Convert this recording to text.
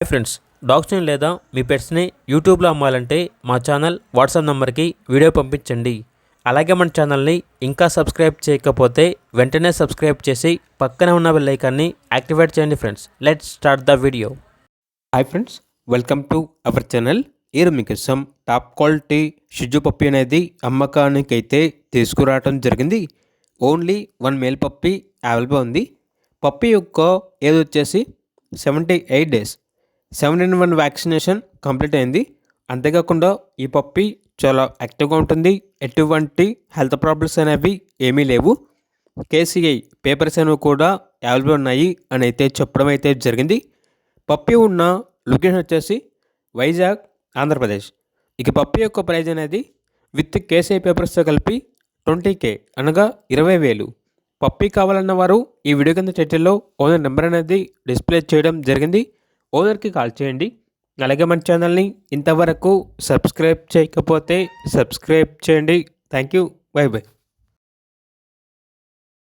Friends, డాగ్స్ని లేదా మీ పెట్స్ని యూట్యూబ్లో అమ్మాలంటే మా ఛానల్ వాట్సాప్ నెంబర్కి వీడియో పంపించండి. అలాగే మన ఛానల్ని ఇంకా సబ్స్క్రైబ్ చేయకపోతే వెంటనే సబ్స్క్రైబ్ చేసి పక్కనే ఉన్న బెల్ ఐకాన్ని యాక్టివేట్ చేయండి. Friends, let's start the video. Hi friends, welcome to our channel. ఈరోజు మీకోసం టాప్ క్వాలిటీ షిజు పప్పి అనేది అమ్మకానికి అయితే తీసుకురావడం జరిగింది. ఓన్లీ 1 మేల్ పప్పి అవైలబుల్ ఉంది. పప్పి యొక్క ఏజ్ వచ్చేసి 78 డేస్. 7-in-1 వ్యాక్సినేషన్ కంప్లీట్ అయింది. అంతేకాకుండా ఈ పప్పి చాలా యాక్టివ్గా ఉంటుంది. ఎటువంటి హెల్త్ ప్రాబ్లమ్స్ అనేవి ఏమీ లేవు. కేసీఐ పేపర్స్ అనేవి కూడా అవైలబుల్ ఉన్నాయి అని అయితే చెప్పడం అయితే జరిగింది. పప్పి ఉన్న లొకేషన్ వచ్చేసి వైజాగ్, ఆంధ్రప్రదేశ్. ఇక పప్పి యొక్క ప్రైజ్ అనేది విత్ కేసీఐ పేపర్స్తో కలిపి 20K అనగా 20,000. పప్పి కావాలన్న వారు ఈ వీడియో కింద టైటిల్లో ఓనర్ నెంబర్ అనేది డిస్ప్లే చేయడం జరిగింది. ఓనర్కి కాల్ చేయండి. అలాగే మన ఛానల్ని ఇంతవరకు సబ్స్క్రైబ్ చేయకపోతే సబ్స్క్రైబ్ చేయండి. Thank you. By by.